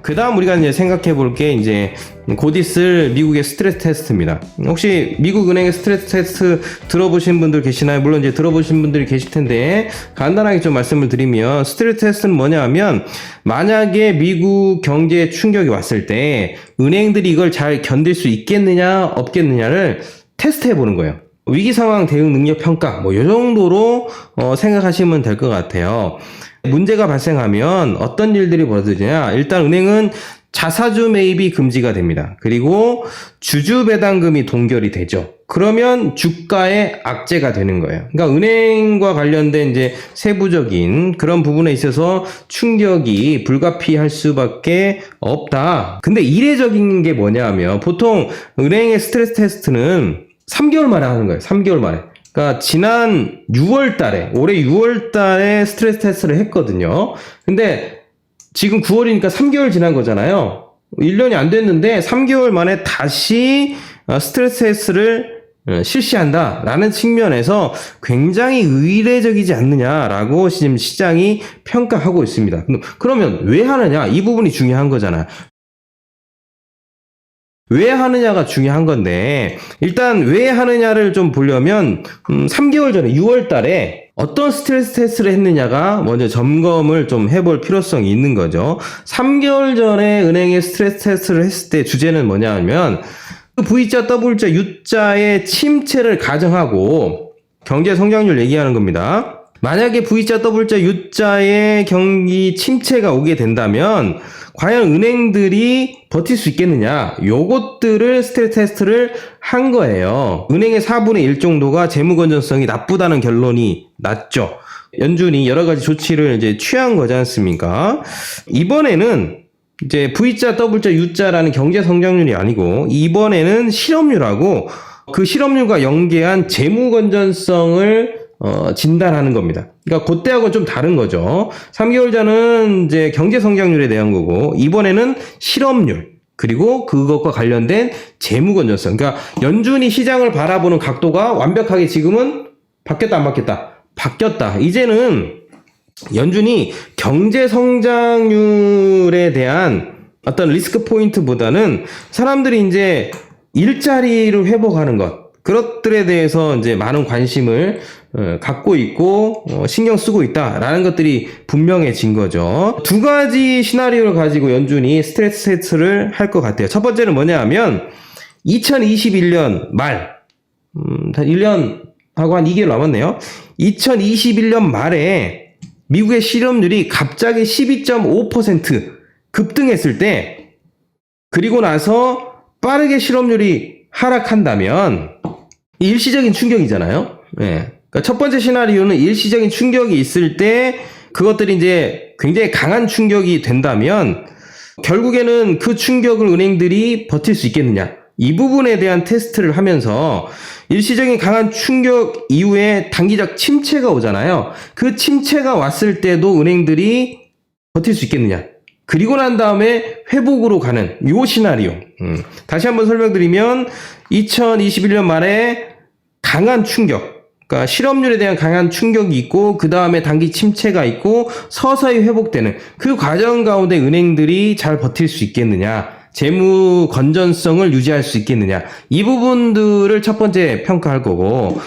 그 다음 우리가 이제 생각해 볼 게 이제 곧 있을 미국의 스트레스 테스트입니다. 혹시 미국 은행의 스트레스 테스트 들어보신 분들 계시나요? 물론 이제 들어보신 분들이 계실 텐데 간단하게 좀 말씀을 드리면 스트레스 테스트는 뭐냐 하면 만약에 미국 경제에 충격이 왔을 때 은행들이 이걸 잘 견딜 수 있겠느냐 없겠느냐를 테스트해 보는 거예요. 위기 상황 대응 능력 평가 뭐 이 정도로 생각하시면 될 것 같아요. 문제가 발생하면 어떤 일들이 벌어지냐? 일단 은행은 자사주 매입이 금지가 됩니다. 그리고 주주 배당금이 동결이 되죠. 그러면 주가에 악재가 되는 거예요. 그러니까 은행과 관련된 이제 세부적인 그런 부분에 있어서 충격이 불가피할 수밖에 없다. 근데 이례적인 게 뭐냐 하면 보통 은행의 스트레스 테스트는 3개월 만에 하는 거예요. 3개월 만에. 그러니까 지난 6월 달에 올해 6월 달에 스트레스 테스트를 했거든요. 근데 지금 9월이니까 3개월 지난 거잖아요. 1년이 안 됐는데 3개월 만에 다시 스트레스 테스트를 실시한다라는 측면에서 굉장히 의례적이지 않느냐라고 지금 시장이 평가하고 있습니다. 그러면 왜 하느냐? 이 부분이 중요한 거잖아요. 왜 하느냐가 중요한 건데 일단 왜 하느냐를 좀 보려면 3개월 전에 6월 달에 어떤 스트레스 테스트를 했느냐가 먼저 점검을 좀 해볼 필요성이 있는 거죠. 3개월 전에 은행의 스트레스 테스트를 했을 때 주제는 뭐냐 하면 V자, W자, U자의 침체를 가정하고 경제 성장률 얘기하는 겁니다. 만약에 V자, W자, U자의 경기 침체가 오게 된다면 과연 은행들이 버틸 수 있겠느냐? 요것들을 스트레스 테스트를 한 거예요. 은행의 4분의 1 정도가 재무 건전성이 나쁘다는 결론이 났죠. 연준이 여러 가지 조치를 이제 취한 거지 않습니까? 이번에는 이제 V자, W자, U자라는 경제 성장률이 아니고 이번에는 실업률하고 그 실업률과 연계한 재무 건전성을 진단하는 겁니다. 그러니까 그때하고는 좀 다른 거죠. 3개월 전은 이제 경제 성장률에 대한 거고 이번에는 실업률 그리고 그것과 관련된 재무 건전성. 그러니까 연준이 시장을 바라보는 각도가 완벽하게 지금은 바뀌었다 안 바뀌었다? 바뀌었다. 이제는 연준이 경제 성장률에 대한 어떤 리스크 포인트보다는 사람들이 이제 일자리를 회복하는 것 그것들에 대해서 이제 많은 관심을 갖고 있고 신경 쓰고 있다라는 것들이 분명해진 거죠. 두 가지 시나리오를 가지고 연준이 스트레스 테스트를 할 것 같아요. 첫 번째는 뭐냐 하면 2021년 말 1년하고 한 2개월 남았네요. 2021년 말에 미국의 실업률이 갑자기 12.5% 급등했을 때 그리고 나서 빠르게 실업률이 하락한다면 일시적인 충격이잖아요. 네. 그러니까 첫 번째 시나리오는 일시적인 충격이 있을 때 그것들이 이제 굉장히 강한 충격이 된다면 결국에는 그 충격을 은행들이 버틸 수 있겠느냐. 이 부분에 대한 테스트를 하면서 일시적인 강한 충격 이후에 단기적 침체가 오잖아요. 그 침체가 왔을 때도 은행들이 버틸 수 있겠느냐. 그리고 난 다음에 회복으로 가는 요 시나리오. 다시 한번 설명드리면 2021년 말에 강한 충격, 그러니까 실업률에 대한 강한 충격이 있고 그 다음에 단기 침체가 있고 서서히 회복되는 그 과정 가운데 은행들이 잘 버틸 수 있겠느냐, 재무 건전성을 유지할 수 있겠느냐, 이 부분들을 첫 번째 평가할 거고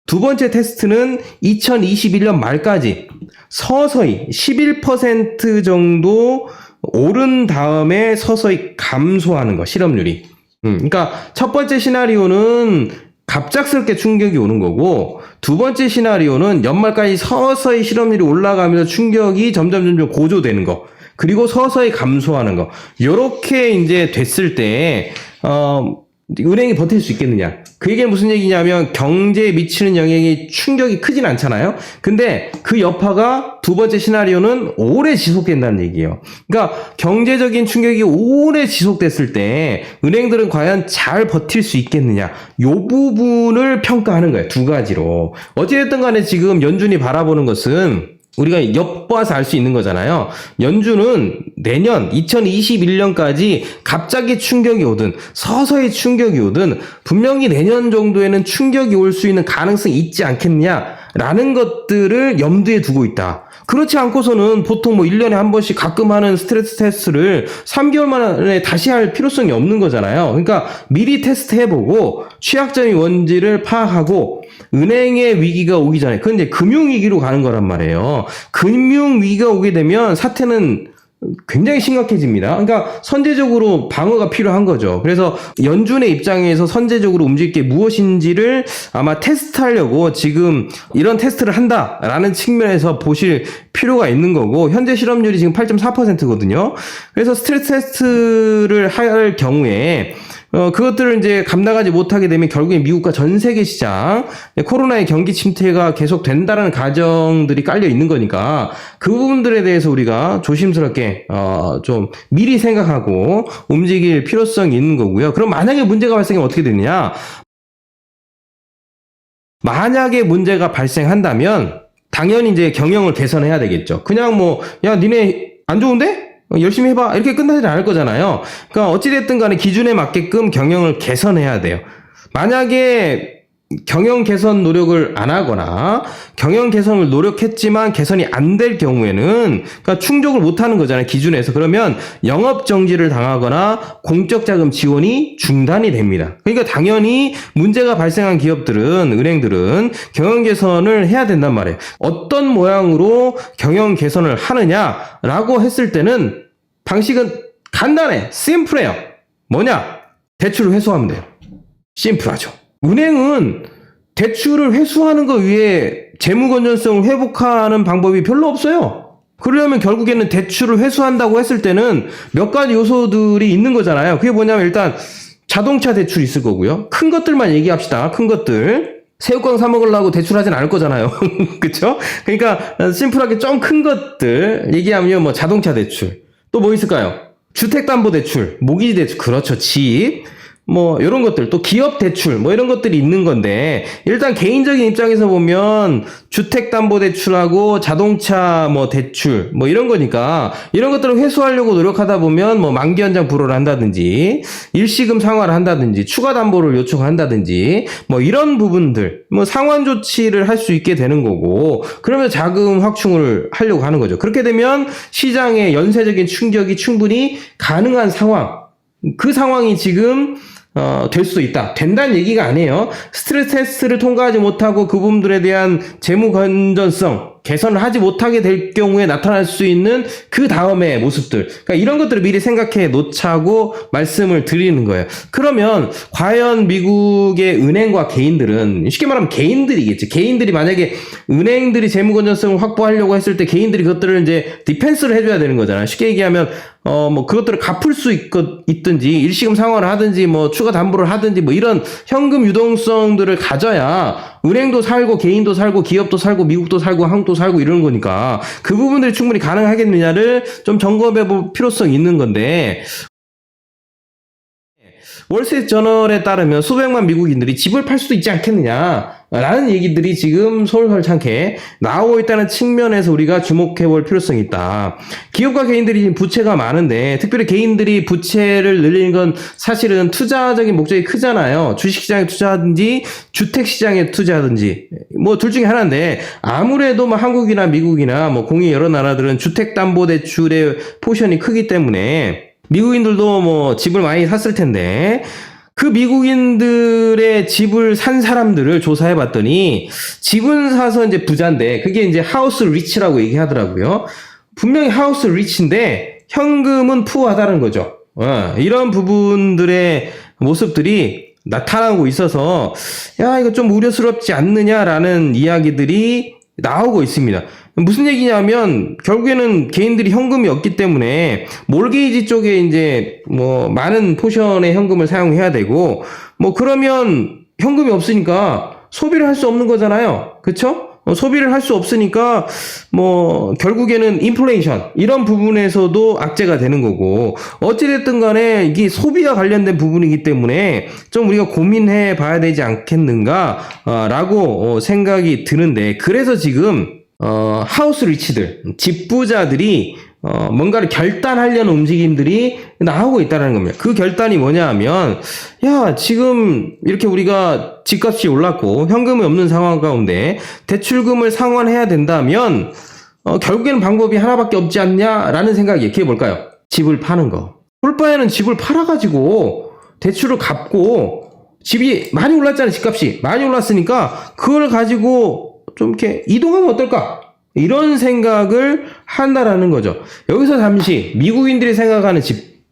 두 번째 테스트는 2021년 말까지 서서히 11% 정도 오른 다음에 서서히 감소하는 거, 실업률이. 그러니까 첫 번째 시나리오는 갑작스럽게 충격이 오는 거고 두 번째 시나리오는 연말까지 서서히 실업률이 올라가면서 충격이 점점 고조되는 거. 그리고 서서히 감소하는 거. 요렇게 이제 됐을 때 은행이 버틸 수 있겠느냐. 그 얘기는 무슨 얘기냐면 경제에 미치는 영향이 충격이 크진 않잖아요. 근데 그 여파가 두 번째 시나리오는 오래 지속된다는 얘기예요. 그러니까 경제적인 충격이 오래 지속됐을 때 은행들은 과연 잘 버틸 수 있겠느냐. 요 부분을 평가하는 거예요. 두 가지로. 어찌됐든 간에 지금 연준이 바라보는 것은 우리가 엿봐서 알 수 있는 거잖아요. 연준은 내년 2021년까지 갑자기 충격이 오든 서서히 충격이 오든 분명히 내년 정도에는 충격이 올 수 있는 가능성이 있지 않겠냐라는 것들을 염두에 두고 있다. 그렇지 않고서는 보통 뭐 1년에 한 번씩 가끔 하는 스트레스 테스트를 3개월 만에 다시 할 필요성이 없는 거잖아요. 그러니까 미리 테스트 해보고 취약점이 뭔지를 파악하고 은행의 위기가 오기 전에, 그건 이제 금융위기로 가는 거란 말이에요. 금융위기가 오게 되면 사태는 굉장히 심각해집니다. 그러니까 선제적으로 방어가 필요한 거죠. 그래서 연준의 입장에서 선제적으로 움직일 게 무엇인지를 아마 테스트하려고 지금 이런 테스트를 한다라는 측면에서 보실 필요가 있는 거고, 현재 실업률이 지금 8.4%거든요. 그래서 스트레스 테스트를 할 경우에 그것들을 이제 감당하지 못하게 되면 결국에 미국과 전 세계 시장, 코로나의 경기 침체가 계속 된다는 가정들이 깔려 있는 거니까 그 부분들에 대해서 우리가 조심스럽게 좀 미리 생각하고 움직일 필요성이 있는 거고요. 그럼 만약에 문제가 발생하면 어떻게 되느냐? 만약에 문제가 발생한다면 당연히 이제 경영을 개선해야 되겠죠. 그냥 뭐, 야, 니네 안 좋은데? 열심히 해봐, 이렇게 끝나지 않을 거잖아요. 그러니까 어찌됐든 간에 기준에 맞게끔 경영을 개선해야 돼요. 만약에 경영 개선 노력을 안 하거나 경영 개선을 노력했지만 개선이 안 될 경우에는, 그러니까 충족을 못 하는 거잖아요, 기준에서. 그러면 영업 정지를 당하거나 공적 자금 지원이 중단이 됩니다. 그러니까 당연히 문제가 발생한 기업들은, 은행들은 경영 개선을 해야 된단 말이에요. 어떤 모양으로 경영 개선을 하느냐라고 했을 때는 방식은 간단해, 심플해요. 뭐냐? 대출을 회수하면 돼요. 심플하죠. 은행은 대출을 회수하는 거 위에 재무 건전성을 회복하는 방법이 별로 없어요. 그러려면 결국에는 대출을 회수한다고 했을 때는 몇 가지 요소들이 있는 거잖아요. 그게 뭐냐면 일단 자동차 대출이 있을 거고요. 큰 것들만 얘기합시다. 큰 것들. 새우깡 사 먹으려고 대출하진 않을 거잖아요. 그쵸? 그러니까 심플하게 좀 큰 것들 얘기하면 뭐 자동차 대출. 또 뭐 있을까요? 주택담보대출, 모기지 대출, 그렇죠. 집. 뭐 이런 것들, 또 기업 대출 뭐 이런 것들이 있는 건데, 일단 개인적인 입장에서 보면 주택담보대출하고 자동차 뭐 대출 뭐 이런 거니까 이런 것들을 회수하려고 노력하다 보면 뭐 만기 연장 불허를 한다든지 일시금 상환을 한다든지 추가 담보를 요청한다든지 뭐 이런 부분들, 뭐 상환 조치를 할 수 있게 되는 거고, 그러면 자금 확충을 하려고 하는 거죠. 그렇게 되면 시장에 연쇄적인 충격이 충분히 가능한 상황, 그 상황이 지금 될 수도 있다. 된다는 얘기가 아니에요. 스트레스 테스트를 통과하지 못하고 그 부분들에 대한 재무 건전성 개선을 하지 못하게 될 경우에 나타날 수 있는 그 다음의 모습들, 그러니까 이런 것들을 미리 생각해 놓자고 말씀을 드리는 거예요. 그러면 과연 미국의 은행과 개인들은, 쉽게 말하면 개인들이겠지. 개인들이 만약에 은행들이 재무 건전성을 확보하려고 했을 때 개인들이 그것들을 이제 디펜스를 해줘야 되는 거잖아요. 쉽게 얘기하면 뭐 그것들을 갚을 수 있든지 일시금 상환을 하든지 뭐 추가 담보를 하든지 뭐 이런 현금 유동성들을 가져야 은행도 살고 개인도 살고 기업도 살고 미국도 살고 한국도 살고 이러는 거니까 그 부분들이 충분히 가능하겠느냐를 좀 점검해 볼 필요성이 있는 건데, 월스트리트저널에 따르면 수백만 미국인들이 집을 팔 수도 있지 않겠느냐라는 얘기들이 지금 솔솔찬게 나오고 있다는 측면에서 우리가 주목해 볼 필요성이 있다. 기업과 개인들이 지금 부채가 많은데, 특별히 개인들이 부채를 늘리는 건 사실은 투자적인 목적이 크잖아요. 주식시장에 투자하든지 주택시장에 투자하든지 뭐 둘 중에 하나인데, 아무래도 뭐 한국이나 미국이나 뭐 공의 여러 나라들은 주택담보대출의 포션이 크기 때문에 미국인들도 뭐 집을 많이 샀을 텐데, 그 미국인들의 집을 산 사람들을 조사해 봤더니 집은 사서 이제 부자인데 그게 이제 하우스 리치라고 얘기하더라고요. 분명히 하우스 리치인데 현금은 푸어하다는 거죠. 이런 부분들의 모습들이 나타나고 있어서 야, 이거 좀 우려스럽지 않느냐라는 이야기들이 나오고 있습니다. 무슨 얘기냐면 결국에는 개인들이 현금이 없기 때문에 몰게이지 쪽에 이제 뭐 많은 포션의 현금을 사용해야 되고, 뭐 그러면 현금이 없으니까 소비를 할 수 없는 거잖아요. 그쵸? 소비를 할 수 없으니까 뭐 결국에는 인플레이션 이런 부분에서도 악재가 되는 거고, 어찌됐든 간에 이게 소비와 관련된 부분이기 때문에 좀 우리가 고민해 봐야 되지 않겠는가 라고 생각이 드는데, 그래서 지금 하우스 리치들, 집부자들이 뭔가를 결단하려는 움직임들이 나오고 있다는 겁니다. 그 결단이 뭐냐 하면, 야, 지금 이렇게 우리가 집값이 올랐고 현금이 없는 상황 가운데 대출금을 상환해야 된다면 결국에는 방법이 하나밖에 없지 않냐라는 생각이, 그게 뭘까요? 집을 파는 거. 그럴 바에는 집을 팔아가지고 대출을 갚고, 집이 많이 올랐잖아요. 집값이 많이 올랐으니까 그걸 가지고 좀 이렇게 이동하면 어떨까? 이런 생각을 한다라는 거죠. 여기서 잠시 미국인들이 생각하는 집,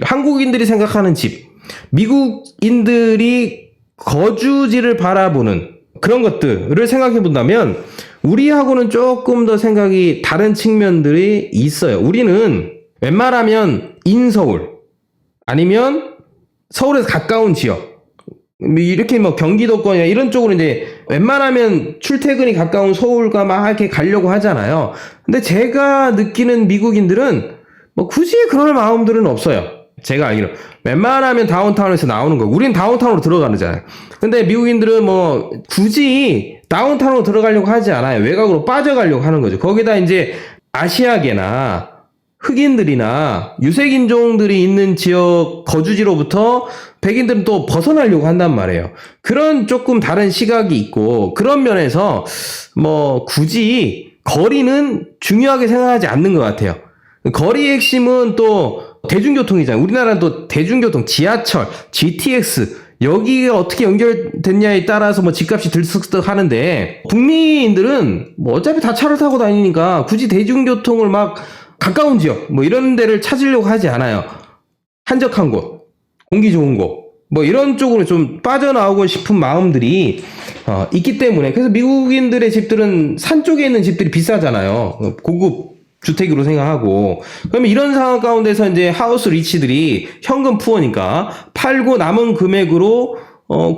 한국인들이 생각하는 집, 미국인들이 거주지를 바라보는 그런 것들을 생각해 본다면 우리하고는 조금 더 생각이 다른 측면들이 있어요. 우리는 웬만하면 인서울 아니면 서울에서 가까운 지역, 이렇게 뭐 경기도권이나 이런 쪽으로 이제 웬만하면 출퇴근이 가까운 서울과 막 이렇게 가려고 하잖아요. 근데 제가 느끼는 미국인들은 뭐 굳이 그럴 마음들은 없어요. 제가 알기로 웬만하면 다운타운에서 나오는 거. 우린 다운타운으로 들어가잖아요. 근데 미국인들은 뭐 굳이 다운타운으로 들어가려고 하지 않아요. 외곽으로 빠져가려고 하는 거죠. 거기다 이제 아시아계나 흑인들이나 유색인종들이 있는 지역 거주지로부터 백인들은 또 벗어나려고 한단 말이에요. 그런 조금 다른 시각이 있고, 그런 면에서 뭐 굳이 거리는 중요하게 생각하지 않는 것 같아요. 거리의 핵심은 또 대중교통이잖아요. 우리나라는 또 대중교통, 지하철, GTX, 여기가 어떻게 연결됐냐에 따라서 뭐 집값이 들썩들썩 하는데, 북미인들은 뭐 어차피 다 차를 타고 다니니까 굳이 대중교통을 막 가까운 지역, 뭐 이런 데를 찾으려고 하지 않아요. 한적한 곳, 공기 좋은 곳, 뭐 이런 쪽으로 좀 빠져나오고 싶은 마음들이 있기 때문에, 그래서 미국인들의 집들은 산 쪽에 있는 집들이 비싸잖아요. 고급 주택으로 생각하고. 그러면 이런 상황 가운데서 이제 하우스 리치들이 현금 푸어니까 팔고 남은 금액으로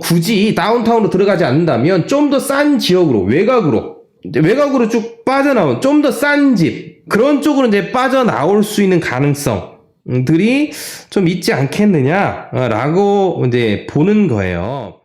굳이 다운타운으로 들어가지 않는다면 좀 더 싼 지역으로, 외곽으로 쭉 빠져나온 좀 더 싼 집, 그런 쪽으로 이제 빠져나올 수 있는 가능성들이 좀 있지 않겠느냐라고 이제 보는 거예요.